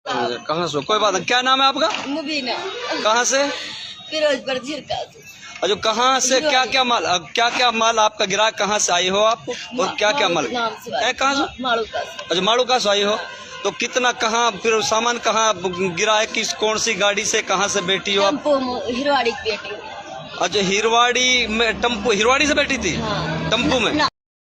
कहाँ से? कोई बात नहीं। क्या नाम है आपका? मुबीना। कहाँ से? फिरोजपुर झिरका से। अच्छा, कहाँ से? क्या क्या माल आपका गिरा? कहाँ से आई हो आप और क्या क्या माल? कहाँ से? माड़ूका से। अच्छा, माड़ूका से आई हो। तो कितना, कहाँ फिर सामान कहाँ गिरा है? किस कौन सी गाड़ी से कहाँ से बैठी हो आप? हिरवाड़ी की बेटी। अच्छा, हिरवाड़ी में टेम्पो, हिरवाड़ी से बैठी थी टेम्पो में?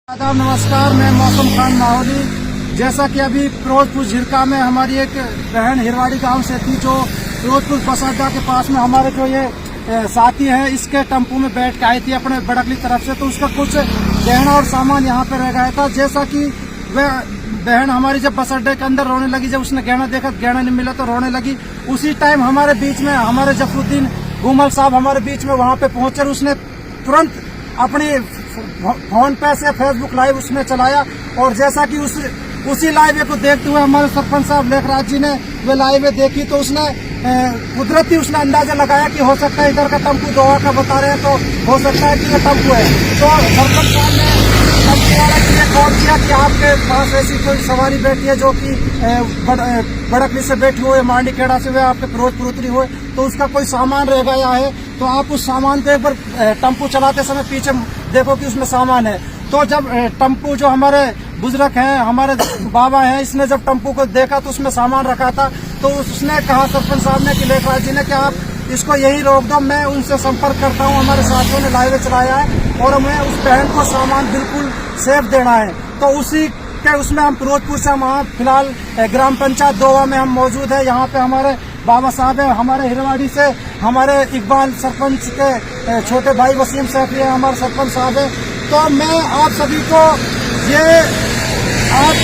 आदाब, नमस्कार। मैं मौसम खान माहौली। जैसा कि अभी फिरोजपुर झिरका में हमारी एक बहन हिरवाड़ी गांव से थी, जो फिरोजपुर बस अड्डा के पास में हमारे जो ये साथी है, इसके टेम्पो में बैठ के आई थी अपने बड़कली तरफ से। तो उसका कुछ गहना और सामान यहाँ पे रह गया था। जैसा कि वह बहन हमारी जब बस अड्डे के अंदर रोने लगी, जब उसने गहना देखा, गहना नहीं मिला तो रोने लगी। उसी टाइम हमारे बीच में हमारे जफरुद्दीन गुमल साहब हमारे बीच में वहाँ पे पहुंचे। उसने तुरंत अपनी फोन पे से फेसबुक लाइव उसने चलाया, और जैसा कि उसी लाइव को देखते हुए हमारे सरपंच साहब लेखराज जी ने वे लाइव देखी, तो उसने कुदरती उसने अंदाजा लगाया कि हो सकता है इधर का टेम्पू दोहा का बता रहे हैं, तो हो सकता है कि ये टेम्पू है। तो सरपंच साहब ने टेम्पू वाला के लिए कॉल किया कि आपके पास ऐसी कोई सवारी बैठी है जो कि बड़कली से बैठी हुई है, मांडी खेड़ा से हुए, आपके फिरोजपुर उतरी हुए, तो उसका कोई सामान रह गया है, तो आप उस सामान को एक बार टेम्पू चलाते समय पीछे देखो कि उसमें सामान है। तो जब टेम्पू, जो हमारे बुजुर्ग हैं, हमारे बाबा हैं, इसने जब टेम्पू को देखा तो उसमें सामान रखा था, तो उसने कहा सरपंच साहब ने कि लेखराज जी ने कि आप इसको यही रोक दो, मैं उनसे संपर्क करता हूं। हमारे साथियों ने लाइव चलाया है और हमें उस बहन को सामान बिल्कुल सेफ देना है। तो उसी के उसमें हम फिरोजपुर से वहाँ फिलहाल ग्राम पंचायत दोवा में हम मौजूद है। यहाँ पे हमारे बाबा साहब है, हमारे हिरवाड़ी से हमारे इकबाल सरपंच के छोटे भाई वसीम सैफी है, हमारे सरपंच साहब है। तो मैं आप सभी को ये आप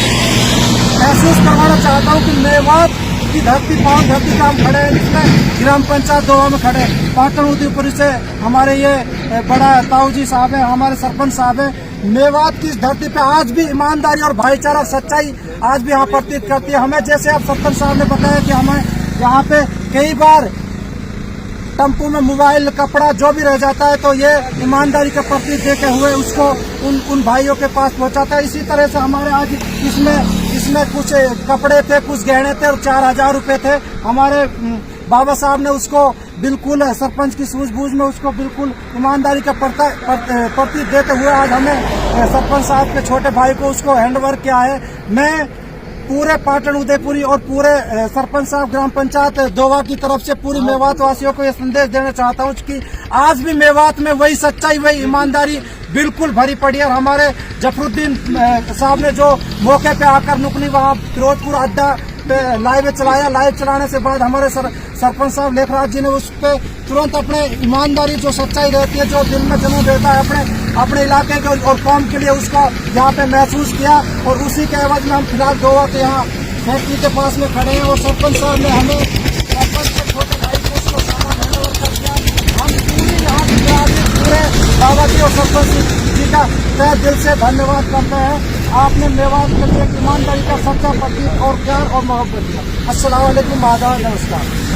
महसूस करवाना चाहता हूँ कि मेवात की धरती, पावन धरती का हम खड़े हैं, जिसमें ग्राम पंचायत दोवा में खड़े हैं। पाटन उदयपुर से हमारे ये बड़ा ताऊ जी साहब है, हमारे सरपंच साहब है। मेवात की इस धरती पे आज भी ईमानदारी और भाईचारा, सच्चाई आज भी यहाँ प्रतीत करती है। हमें, जैसे आप सरपंच साहब ने बताया कि हमें यहाँ पे कई बार टेम्पू में मोबाइल, कपड़ा जो भी रह जाता है, तो ये ईमानदारी का प्रतीक देते हुए उसको उन भाइयों के पास पहुंचाता है। इसी तरह से हमारे आज इसमें कुछ कपड़े थे, कुछ गहने थे और 4000 रुपए थे। हमारे बाबा साहब ने उसको बिल्कुल सरपंच की सूझबूझ में उसको बिल्कुल ईमानदारी का प्रतीक देते हुए आज हमें सरपंच साहब के छोटे भाई को उसको हैंडओवर किया है। मैं पूरे पाटन उदयपुरी और पूरे सरपंच साहब ग्राम पंचायत दोवा की तरफ से पूरी मेवात वासियों को यह संदेश देना चाहता हूँ कि आज भी मेवात में वही सच्चाई, वही ईमानदारी बिल्कुल भरी पड़ी है। और हमारे जफरुद्दीन साहब ने जो मौके पे आकर नुकनी वहाँ फिरोजपुर अड्डा पे लाइव चलाया, लाइव चलाने से बाद हमारे सरपंच साहब लेखराज जी ने उस पर तुरंत अपने ईमानदारी, जो सच्चाई रहती है, जो दिल में जन्म देता है अपने इलाके के और कौम के लिए, उसको यहाँ पे महसूस किया। और उसी के एवज में हम फिलहाल दोवा के यहाँ फैक्ट्री के पास में खड़े हैं और सरपंच साहब ने हमें सरपंच के छोटे भाई को उसको सामान हैंडओवर कर दिया। हम पूरी यहाँ पूरे बाबा जी और सरपंच जी का तहे दिल से धन्यवाद करते हैं। आपने मेवात के लिए ईमानदारी का सच्चा प्रतीक और प्यार और मोहब्बत दिया। अस्सलाम वालेकुम, आदाब, नमस्कार।